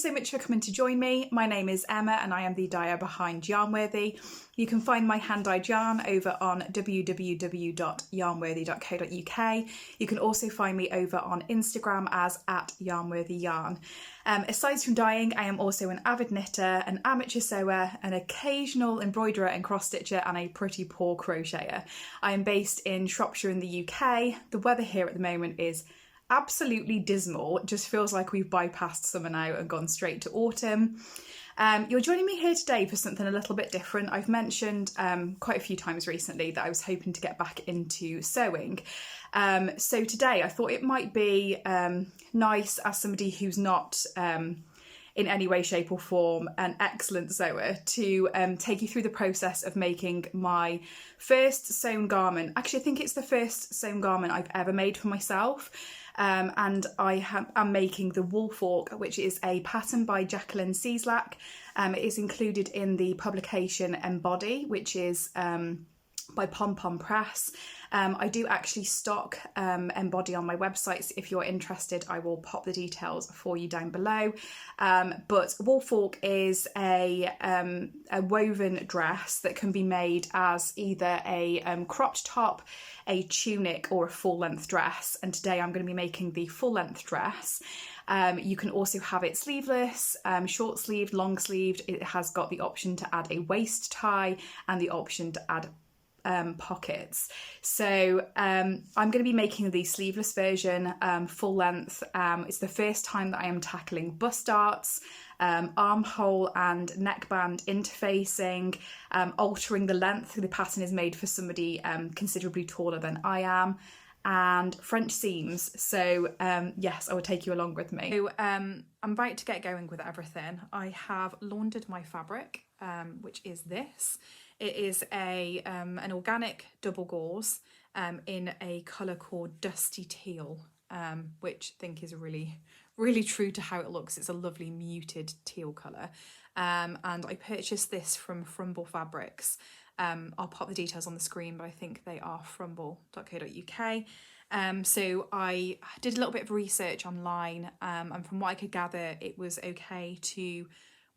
so much for coming to join me. My name is Emma and I am the dyer behind Yarnworthy. You can find my hand-dyed yarn over on www.yarnworthy.co.uk. You can also find me over on Instagram as @yarnworthyyarn. Aside from dyeing, I am also an avid knitter, an amateur sewer, an occasional embroiderer and cross-stitcher, and a pretty poor crocheter. I am based in Shropshire in the UK. The weather here at the moment is absolutely dismal. It just feels like we've bypassed summer now and gone straight to autumn. You're joining me here today for something a little bit different. I've mentioned quite a few times recently that I was hoping to get back into sewing. So today I thought it might be nice, as somebody who's not in any way, shape or form an excellent sewer, to take you through the process of making my first sewn garment. Actually, I think it's the first sewn garment I've ever made for myself. And I am making the Woolfork, which is a pattern by Jacqueline Cieslak. It is included in the publication Embody, which is by Pom Pom Press. I do actually stock Embody on my website, so if you're interested I will pop the details for you down below. But Woolfork is a woven dress that can be made as either a cropped top, a tunic or a full length dress, and today I'm going to be making the full length dress. You can also have it sleeveless, short sleeved, long sleeved. It has got the option to add a waist tie and the option to add pockets. So I'm going to be making the sleeveless version, full length. It's the first time that I am tackling bust darts, armhole and neckband interfacing, altering the length. The pattern is made for somebody considerably taller than I am, and French seams. So yes, I will take you along with me. So I'm about to get going with everything. I have laundered my fabric, which is this. It is an organic double gauze in a colour called Dusty Teal, which I think is really true to how it looks. It's a lovely muted teal colour. And I purchased this from Frumble Fabrics. I'll pop the details on the screen, but I think they are frumble.co.uk. So I did a little bit of research online, and from what I could gather, it was okay to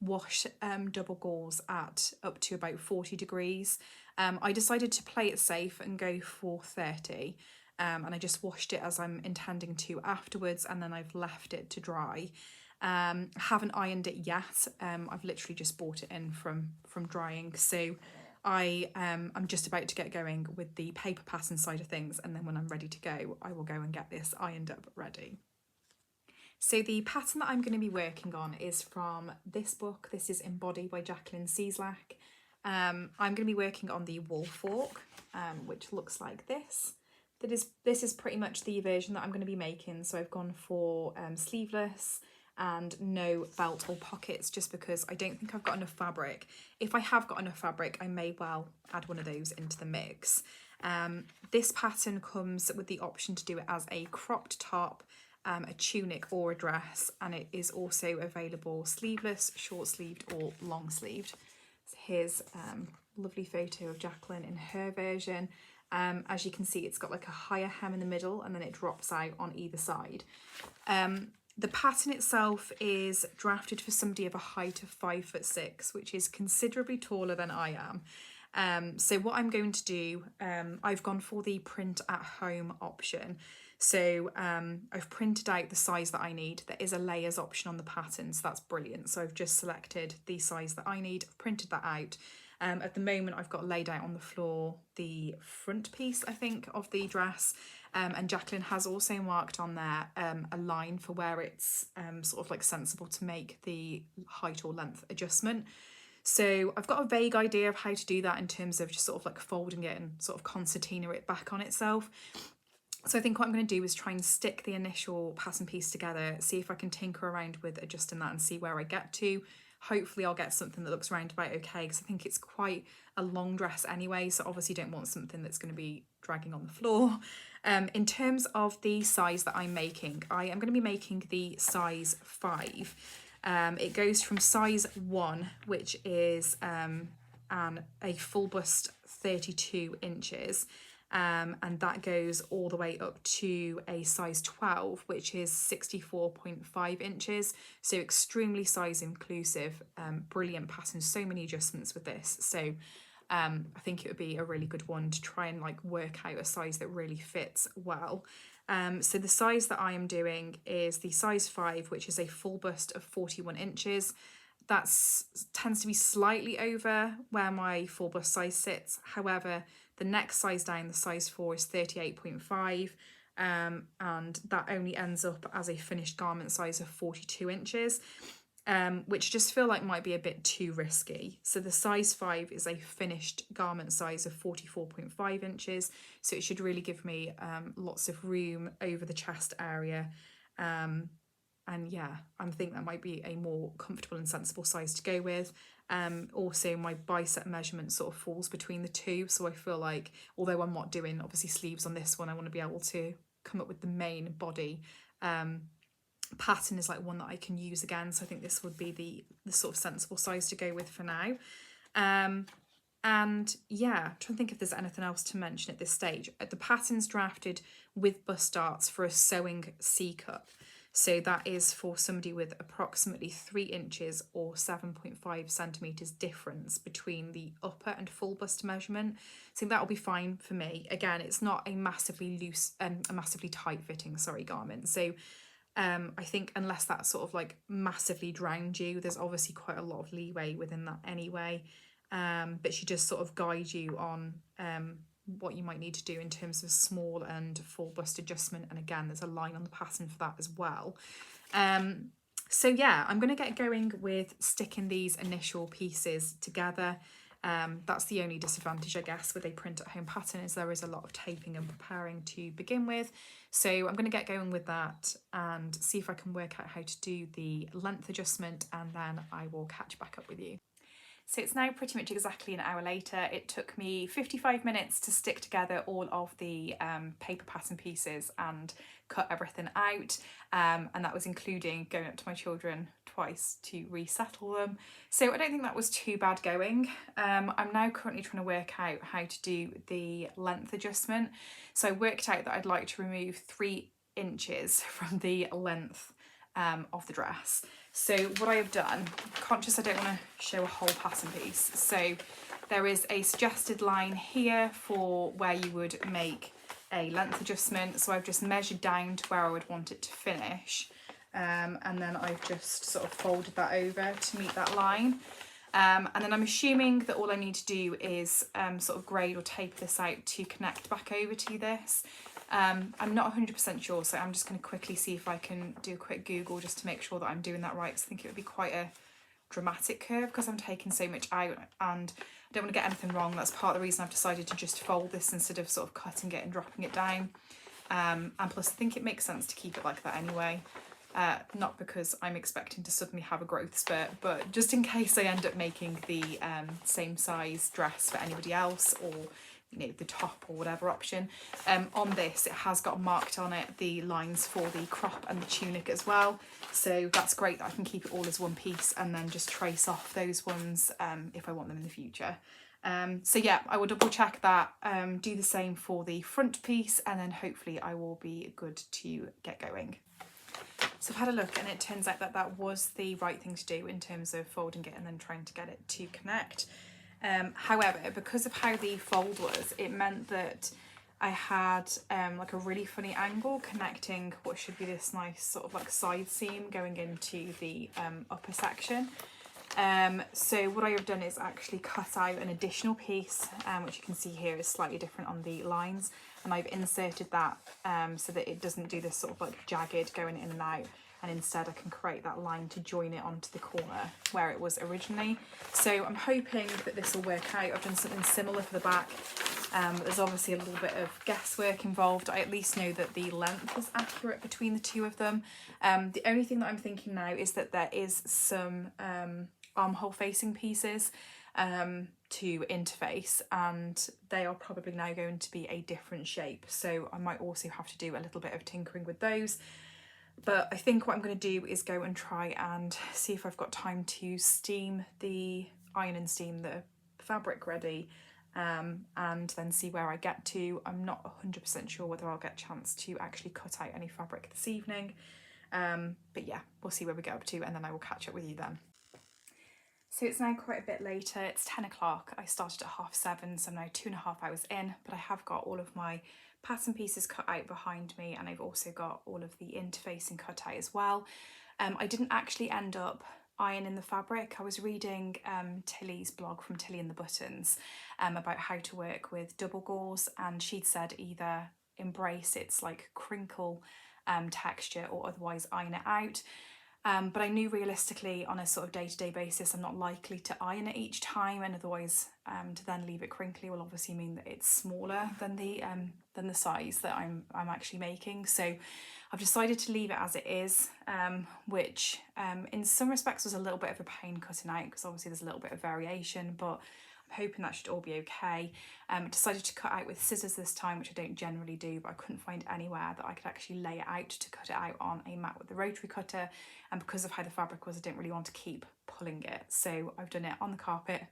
wash double gauze at up to about 40 degrees. I decided to play it safe and go for 30, and I just washed it as I'm intending to afterwards, and then I've left it to dry. Haven't ironed it yet. I've literally just bought it in from drying, so I'm just about to get going with the paper pattern side of things, and then when I'm ready to go I will go and get this ironed up ready. So the pattern that I'm going to be working on is from this book. This is Embody by Jacqueline Cieslak. I'm going to be working on the Woolfork, which looks like this. This is pretty much the version that I'm going to be making. So I've gone for sleeveless and no belt or pockets, just because I don't think I've got enough fabric. If I have got enough fabric, I may well add one of those into the mix. This pattern comes with the option to do it as a cropped top, a tunic or a dress, and it is also available sleeveless, short sleeved or long sleeved. So here's a lovely photo of Jacqueline in her version. As you can see, it's got like a higher hem in the middle and then it drops out on either side. The pattern itself is drafted for somebody of a height of 5'6", which is considerably taller than I am. So what I'm going to do, I've gone for the print at home option. So I've printed out the size that I need. There is a layers option on the pattern, so that's brilliant. So I've just selected the size that I need, I've printed that out. At the moment I've got laid out on the floor the front piece, I think, of the dress, and Jacqueline has also marked on there a line for where it's sort of like sensible to make the height or length adjustment. So I've got a vague idea of how to do that in terms of just sort of like folding it and sort of concertina it back on itself. So I think what I'm going to do is try and stick the initial pattern piece together, see if I can tinker around with adjusting that and see where I get to. Hopefully I'll get something that looks round about okay, because I think it's quite a long dress anyway, so obviously don't want something that's going to be dragging on the floor. In terms of the size that I'm making, I am going to be making the size 5. It goes from size 1, which is a full bust 32 inches, and that goes all the way up to a size 12, which is 64.5 inches, so extremely size inclusive. Brilliant pattern, so many adjustments with this, so I think it would be a really good one to try and like work out a size that really fits well. So the size that I am doing is the size 5, which is a full bust of 41 inches. That tends to be slightly over where my full bust size sits. However, the next size down, the size 4, is 38.5, and that only ends up as a finished garment size of 42 inches, which I just feel like might be a bit too risky. So the size 5 is a finished garment size of 44.5 inches, so it should really give me lots of room over the chest area. And yeah, I think that might be a more comfortable and sensible size to go with. Also, my bicep measurement sort of falls between the two, so I feel like, although I'm not doing obviously sleeves on this one, I want to be able to come up with the main body pattern is like one that I can use again, so I think this would be the sort of sensible size to go with for now. And yeah, I'm trying to think if there's anything else to mention at this stage. The pattern's drafted with bust darts for a sewing C cup. So that is for somebody with approximately 3 inches or 7.5 centimetres difference between the upper and full bust measurement. So that'll be fine for me. Again, it's not a massively loose and a massively tight fitting, garment. So I think unless that sort of like massively drowned you, there's obviously quite a lot of leeway within that anyway. But she just sort of guides you on what you might need to do in terms of small and full bust adjustment, and again there's a line on the pattern for that as well. So yeah, I'm going to get going with sticking these initial pieces together. That's the only disadvantage, I guess, with a print at home pattern, is there is a lot of taping and preparing to begin with. So I'm going to get going with that and see if I can work out how to do the length adjustment, and then I will catch back up with you. So it's now pretty much exactly an hour later. It took me 55 minutes to stick together all of the paper pattern pieces and cut everything out, and that was including going up to my children twice to resettle them. So I don't think that was too bad going. I'm now currently trying to work out how to do the length adjustment. So I worked out that I'd like to remove 3 inches from the length of the dress. So what I have done, conscious I don't want to show a whole pattern piece, so there is a suggested line here for where you would make a length adjustment. So I've just measured down to where I would want it to finish, and then I've just sort of folded that over to meet that line. And then I'm assuming that all I need to do is sort of grade or tape this out to connect back over to this. I'm not 100% sure, so I'm just going to quickly see if I can do a quick Google just to make sure that I'm doing that right, because I think it would be quite a dramatic curve because I'm taking so much out and I don't want to get anything wrong. That's part of the reason I've decided to just fold this instead of sort of cutting it and dropping it down. And plus I think it makes sense to keep it like that anyway. Not because I'm expecting to suddenly have a growth spurt, but just in case I end up making the same size dress for anybody else, or the top or whatever option. On this, it has got marked on it the lines for the crop and the tunic as well, so that's great that I can keep it all as one piece and then just trace off those ones if I want them in the future. So yeah, I will double check that, do the same for the front piece, and then hopefully I will be good to get going. So I've had a look and it turns out that that was the right thing to do in terms of folding it and then trying to get it to connect. However, because of how the fold was, it meant that I had like a really funny angle connecting what should be this nice sort of like side seam going into the upper section. So what I have done is actually cut out an additional piece, which you can see here is slightly different on the lines, and I've inserted that so that it doesn't do this sort of like jagged going in and out, and instead I can create that line to join it onto the corner where it was originally. So I'm hoping that this will work out. I've done something similar for the back. There's obviously a little bit of guesswork involved. I at least know that the length is accurate between the two of them. The only thing that I'm thinking now is that there is some armhole facing pieces to interface, and they are probably now going to be a different shape, so I might also have to do a little bit of tinkering with those. But I think what I'm going to do is go and try and see if I've got time to iron and steam the fabric ready, and then see where I get to. I'm not 100% sure whether I'll get a chance to actually cut out any fabric this evening, but yeah, we'll see where we get up to, and then I will catch up with you then. So it's now quite a bit later, it's 10 o'clock. I started at 7:30, so I'm now 2.5 hours in, but I have got all of my pattern pieces cut out behind me, and I've also got all of the interfacing cut out as well. I didn't actually end up ironing the fabric. I was reading Tilly's blog from Tilly and the Buttons about how to work with double gauze, and she'd said either embrace its like crinkle texture or otherwise iron it out. But I knew realistically on a sort of day-to-day basis I'm not likely to iron it each time, and otherwise to then leave it crinkly will obviously mean that it's smaller than the size that I'm actually making. So I've decided to leave it as it is, which in some respects was a little bit of a pain cutting out because obviously there's a little bit of variation, but I'm hoping that should all be okay. I decided to cut out with scissors this time, which I don't generally do, but I couldn't find anywhere that I could actually lay it out to cut it out on a mat with the rotary cutter, and because of how the fabric was I didn't really want to keep pulling it, so I've done it on the carpet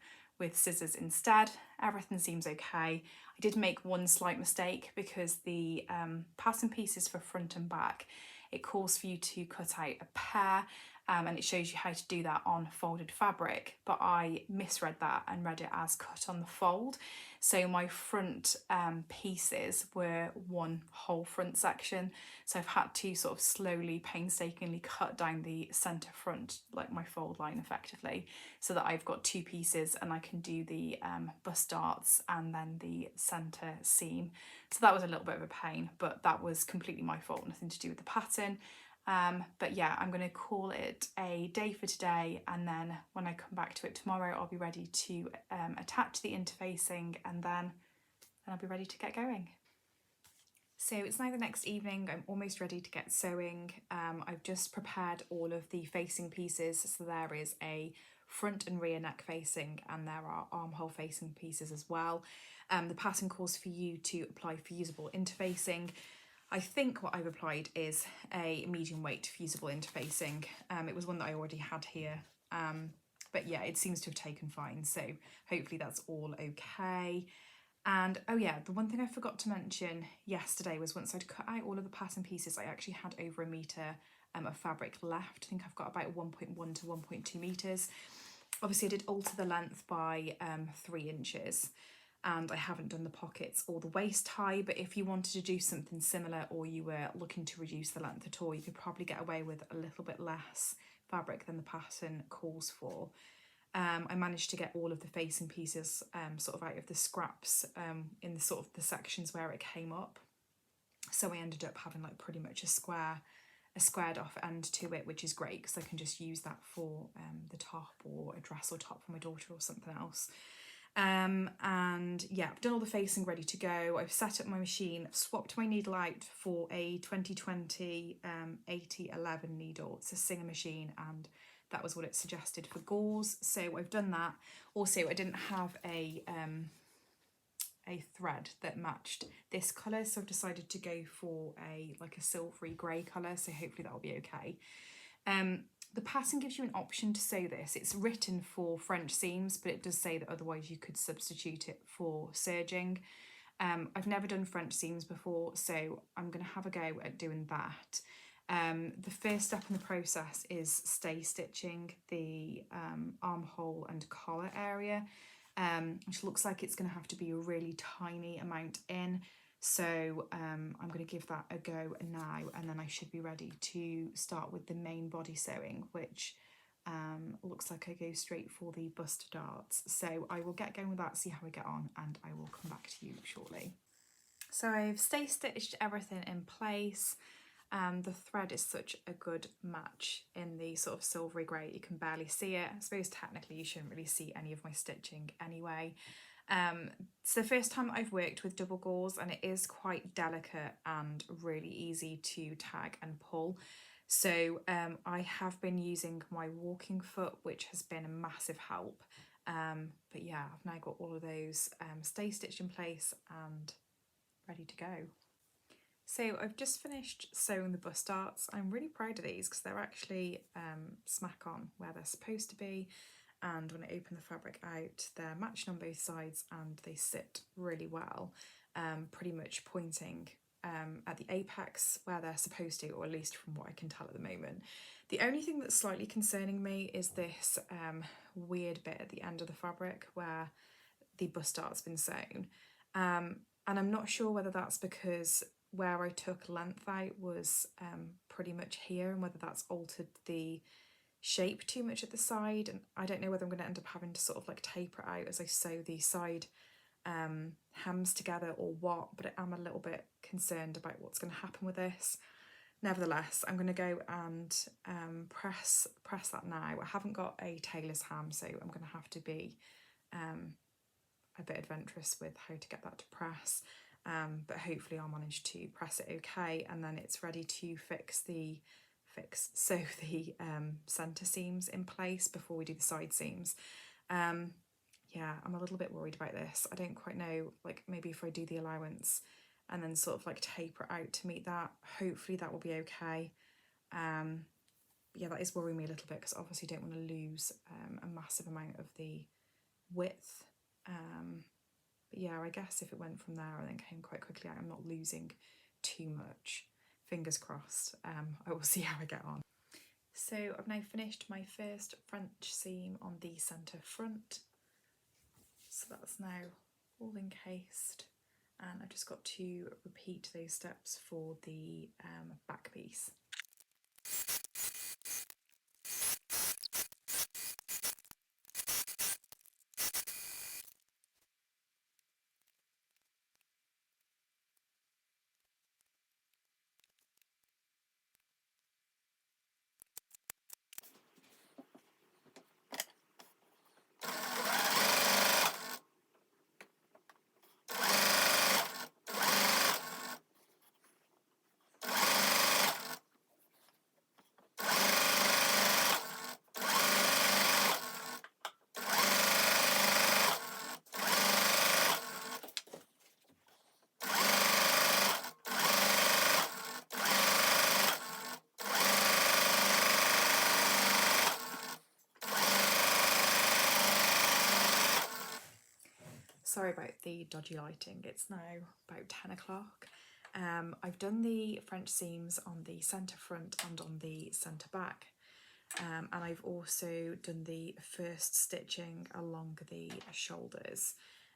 with scissors instead. Everything seems okay. I did make one slight mistake because the pattern pieces for front and back, it calls for you to cut out a pair, and it shows you how to do that on folded fabric, but I misread that and read it as cut on the fold. So my front pieces were one whole front section, so I've had to sort of slowly, painstakingly cut down the centre front, like my fold line effectively, so that I've got two pieces and I can do the bust darts and then the centre seam. So that was a little bit of a pain, but that was completely my fault, nothing to do with the pattern. But yeah, I'm going to call it a day for today, and then when I come back to it tomorrow I'll be ready to attach the interfacing, and then I'll be ready to get going. So it's now the next evening, I'm almost ready to get sewing. I've just prepared all of the facing pieces, so there is a front and rear neck facing, and there are armhole facing pieces as well. The pattern calls for you to apply fusible interfacing. I think what I've applied is a medium weight fusible interfacing. It was one that I already had here, but yeah, it seems to have taken fine, so hopefully that's all okay. And oh yeah, the one thing I forgot to mention yesterday was once I'd cut out all of the pattern pieces, I actually had over a metre of fabric left. I think I've got about 1.1 to 1.2 metres. Obviously I did alter the length by 3 inches. And I haven't done the pockets or the waist high, but if you wanted to do something similar or you were looking to reduce the length at all, you could probably get away with a little bit less fabric than the pattern calls for. I managed to get all of the facing pieces sort of out of the scraps in the sort of the sections where it came up. So I ended up having like pretty much a squared off end to it, which is great because I can just use that for the top or a dress or top for my daughter or something else. And yeah, I've done all the facing ready to go. I've set up my machine, I've swapped my needle out for a 2020 8011 needle. It's a Singer machine, and that was what it suggested for gauze, so I've done that. Also, I didn't have a thread that matched this colour, so I've decided to go for a silvery grey colour, so hopefully that'll be okay. The pattern gives you an option to sew this. It's written for French seams, but it does say that otherwise you could substitute it for serging. I've never done French seams before, so I'm going to have a go at doing that. The first step in the process is stay stitching the armhole and collar area, which looks like it's going to have to be a really tiny amount in. So I'm going to give that a go now, and then I should be ready to start with the main body sewing, which looks like I go straight for the bust darts. So I will get going with that, see how I get on, and I will come back to you shortly. So I've stay stitched everything in place. The thread is such a good match in the sort of silvery grey, you can barely see it. I suppose technically you shouldn't really see any of my stitching anyway. It's the first time I've worked with double gauze, and it is quite delicate and really easy to tag and pull. So I have been using my walking foot, which has been a massive help. But yeah, I've now got all of those stay stitched in place and ready to go. So I've just finished sewing the bust darts. I'm really proud of these because they're actually smack on where they're supposed to be. and when I open the fabric out, they're matching on both sides and they sit really well, pretty much pointing at the apex where they're supposed to, or at least from what I can tell at the moment. The only thing that's slightly concerning me is this weird bit at the end of the fabric where the bust dart's been sewn. And I'm not sure whether that's because where I took length out was pretty much here, and whether that's altered the shape too much at the side, and I don't know whether I'm going to end up having to sort of like taper it out as I sew the side hems together or what, but I'm a little bit concerned about what's going to happen with this. Nevertheless, I'm going to go and press that now. I haven't got a tailor's ham, so I'm going to have to be a bit adventurous with how to get that to press, but hopefully I'll manage to press it okay, and then it's ready to sew the centre seams in place before we do the side seams. Yeah, I'm a little bit worried about this. I don't quite know, like maybe if I do the allowance and then sort of like taper it out to meet that, hopefully that will be okay. Yeah, that is worrying me a little bit because obviously don't want to lose a massive amount of the width. But yeah, I guess if it went from there and then came quite quickly out, I'm not losing too much. Fingers crossed. I will see how I get on. So I've now finished my first French seam on the centre front. So that's now all encased, and I've just got to repeat those steps for the back piece. Sorry about the dodgy lighting, it's now about 10 o'clock. I've done the French seams on the centre front and on the centre back, and I've also done the first stitching along the shoulders.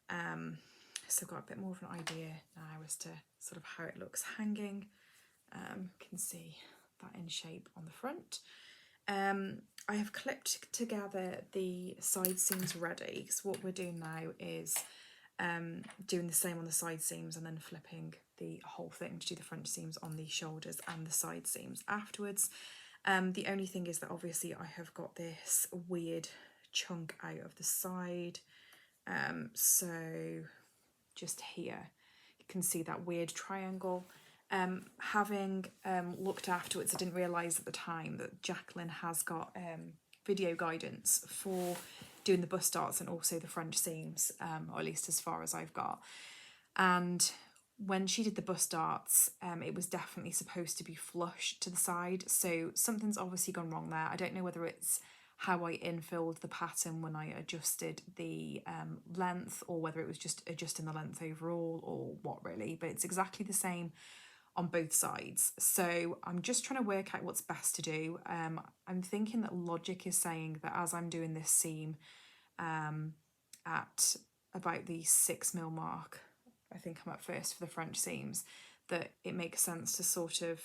So I've got a bit more of an idea now as to sort of how it looks hanging. Can see that in shape on the front. I have clipped together the side seams ready, because what we're doing now is doing the same on the side seams and then flipping the whole thing to do the French seams on the shoulders and the side seams afterwards. The only thing is that obviously I have got this weird chunk out of the side, so just here you can see that weird triangle. Having looked afterwards, I didn't realise at the time that Jacqueline has got video guidance for doing the bust darts and also the French seams, or at least as far as I've got. And when she did the bust darts, it was definitely supposed to be flush to the side, so something's obviously gone wrong there. I don't know whether it's how I infilled the pattern when I adjusted the length, or whether it was just adjusting the length overall, or what really, but it's exactly the same on both sides. So I'm just trying to work out what's best to do. I'm thinking that logic is saying that as I'm doing this seam at about the 6mm mark, I think I'm at first for the French seams, that it makes sense to sort of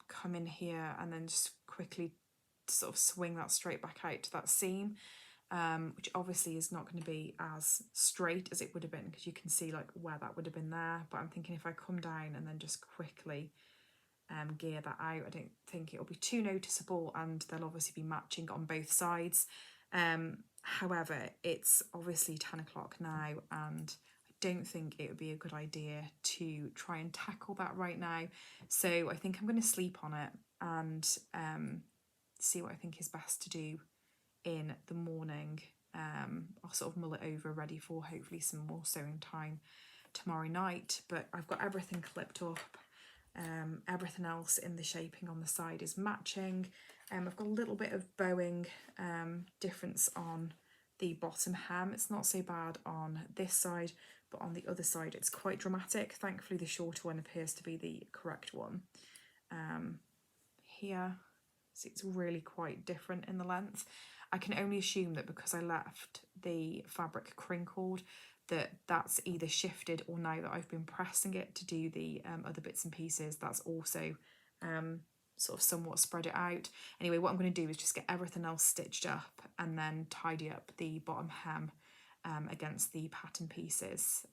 come in here and then just quickly sort of swing that straight back out to that seam, which obviously is not going to be as straight as it would have been, because you can see like where that would have been there. But I'm thinking if I come down and then just quickly gear that out, I don't think it'll be too noticeable, and they'll obviously be matching on both sides. However, it's obviously 10 o'clock now, and I don't think it would be a good idea to try and tackle that right now. So I think I'm going to sleep on it and see what I think is best to do in the morning. I'll sort of mull it over, ready for hopefully some more sewing time tomorrow night. But I've got everything clipped up. Everything else in the shaping on the side is matching. I've got a little bit of bowing difference on the bottom hem. It's not so bad on this side, but on the other side it's quite dramatic. Thankfully the shorter one appears to be the correct one. Here, so it's really quite different in the length. I can only assume that because I left the fabric crinkled, that's either shifted, or now that I've been pressing it to do the other bits and pieces, that's also sort of somewhat spread it out. Anyway, what I'm going to do is just get everything else stitched up and then tidy up the bottom hem against the pattern pieces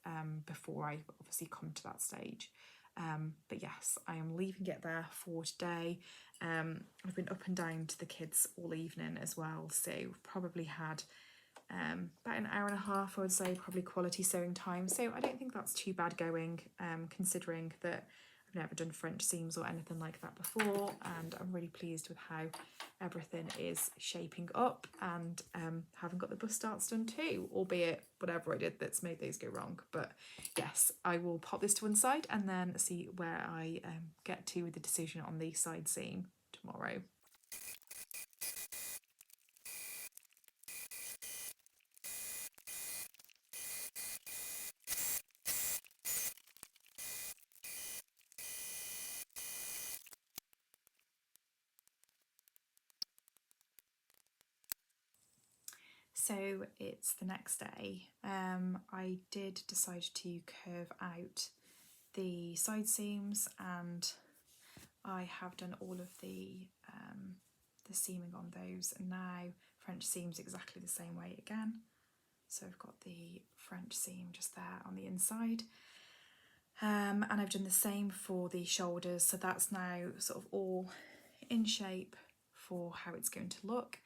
before I obviously come to that stage. But yes, I am leaving it there for today. I've been up and down to the kids all evening as well, so we've probably had about an hour and a half, I would say, probably quality sewing time. So I don't think that's too bad going, considering that I've never done French seams or anything like that before, and I'm really pleased with how everything is shaping up, and haven't got the bust starts done too, albeit whatever I did that's made those go wrong. But yes, I will pop this to one side and then see where I get to with the decision on the side seam tomorrow. So it's the next day. I did decide to curve out the side seams, and I have done all of the seaming on those, and now French seams exactly the same way again. So I've got the French seam just there on the inside, and I've done the same for the shoulders, so that's now sort of all in shape for how it's going to look.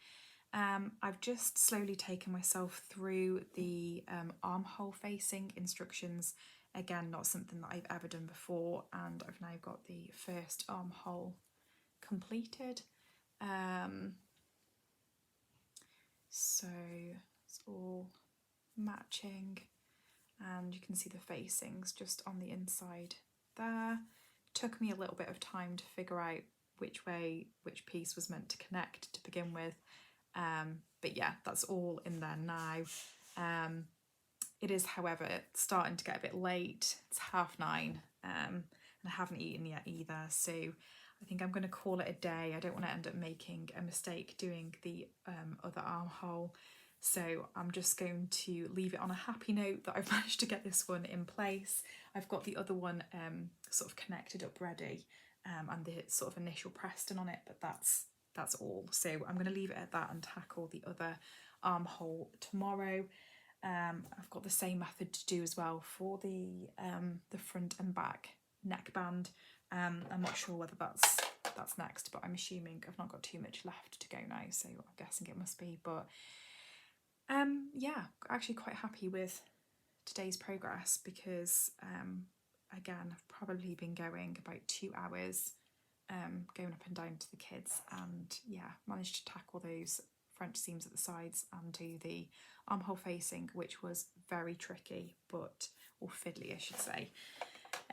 I've just slowly taken myself through the armhole facing instructions. Again, not something that I've ever done before, and I've now got the first armhole completed. So it's all matching, and you can see the facings just on the inside there. Took me a little bit of time to figure out which way which piece was meant to connect to begin with. But yeah, that's all in there now. It is, however, starting to get a bit late. It's 9:30, and I haven't eaten yet either, so I think I'm going to call it a day. I don't want to end up making a mistake doing the other armhole, so I'm just going to leave it on a happy note that I've managed to get this one in place. I've got the other one sort of connected up ready, and the sort of initial press done on it, but that's all. So I'm going to leave it at that and tackle the other armhole tomorrow. I've got the same method to do as well for the front and back neckband. I'm not sure whether that's next, but I'm assuming I've not got too much left to go now, so I'm guessing it must be. But yeah, actually quite happy with today's progress, because again, I've probably been going about 2 hours going up and down to the kids, and yeah, managed to tackle those French seams at the sides and do the armhole facing, which was very tricky, or fiddly I should say.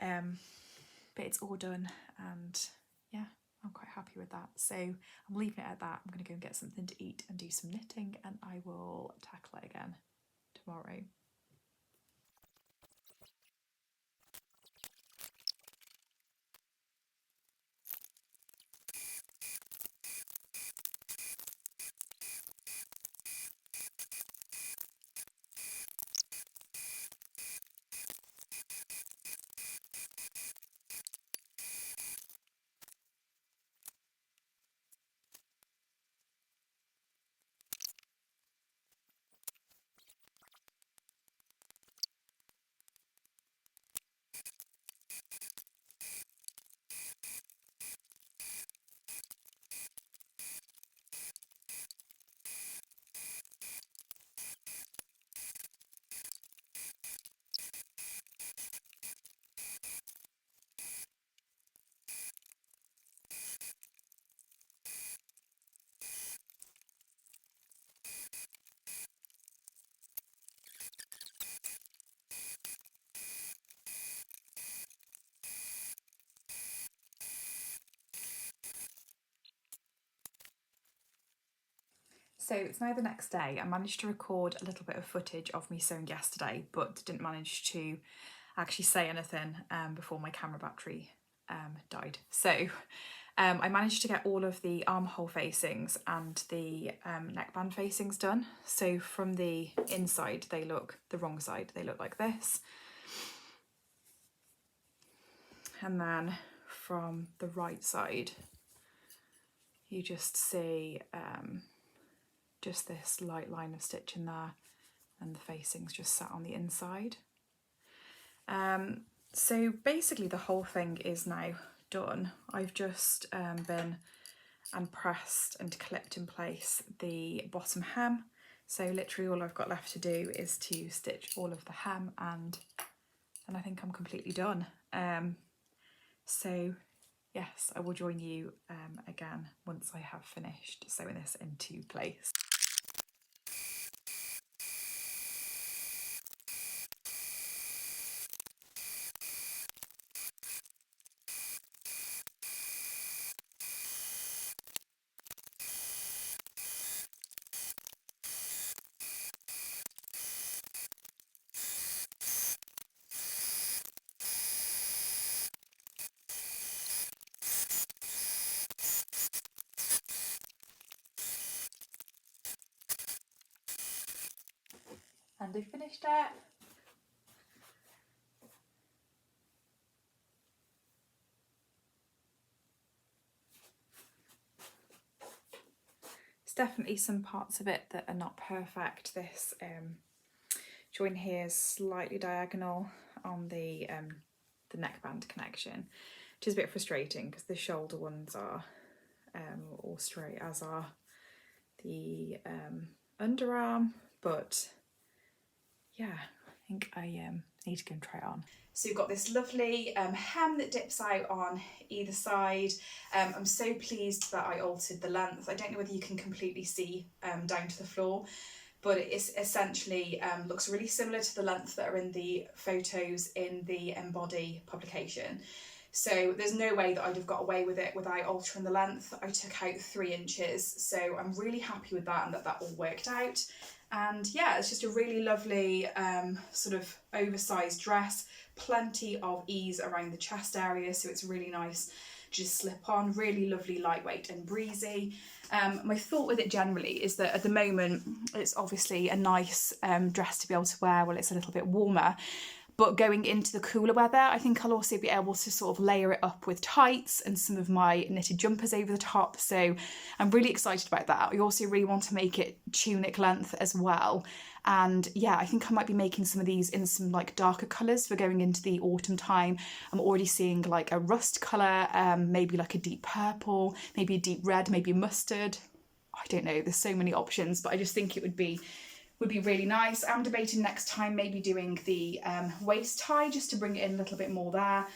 But it's all done, and yeah, I'm quite happy with that. So I'm leaving it at that. I'm going to go and get something to eat and do some knitting, and I will tackle it again tomorrow. So it's now the next day. I managed to record a little bit of footage of me sewing yesterday, but didn't manage to actually say anything before my camera battery died. So I managed to get all of the armhole facings and the neckband facings done. So from the inside, they look the wrong side. They look like this. And then from the right side, you just see just this light line of stitch in there, and the facings just sat on the inside. So basically the whole thing is now done. I've just been and pressed and clipped in place the bottom hem. So literally all I've got left to do is to stitch all of the hem, and I think I'm completely done. So yes, I will join you again once I have finished sewing this into place. And I finished it. There's definitely some parts of it that are not perfect. This join here is slightly diagonal on the neckband connection, which is a bit frustrating because the shoulder ones are all straight, as are the underarm, but yeah, I think I need to go and try it on. So you've got this lovely hem that dips out on either side. I'm so pleased that I altered the length. I don't know whether you can completely see down to the floor, but it is essentially looks really similar to the length that are in the photos in the Embody publication. So there's no way that I'd have got away with it without altering the length. I took out 3 inches, so I'm really happy with that and that all worked out. And yeah, it's just a really lovely sort of oversized dress, plenty of ease around the chest area, so it's really nice to just slip on, really lovely, lightweight and breezy. My thought with it generally is that at the moment it's obviously a nice dress to be able to wear while it's a little bit warmer. But going into the cooler weather, I think I'll also be able to sort of layer it up with tights and some of my knitted jumpers over the top. So I'm really excited about that. I also really want to make it tunic length as well. And yeah, I think I might be making some of these in some like darker colours for going into the autumn time. I'm already seeing like a rust colour, maybe like a deep purple, maybe a deep red, maybe mustard. I don't know, there's so many options, but I just think it would be really nice. I'm debating next time maybe doing the waist tie just to bring it in a little bit more there.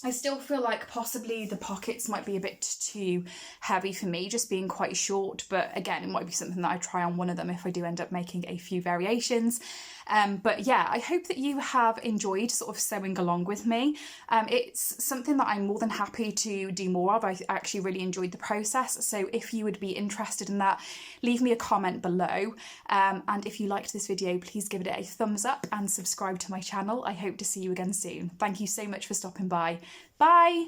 I still feel like possibly the pockets might be a bit too heavy for me, just being quite short, but again, it might be something that I try on one of them if I do end up making a few variations. But yeah, I hope that you have enjoyed sort of sewing along with me. It's something that I'm more than happy to do more of. I actually really enjoyed the process. So if you would be interested in that, leave me a comment below. And if you liked this video, please give it a thumbs up and subscribe to my channel. I hope to see you again soon. Thank you so much for stopping by. Bye.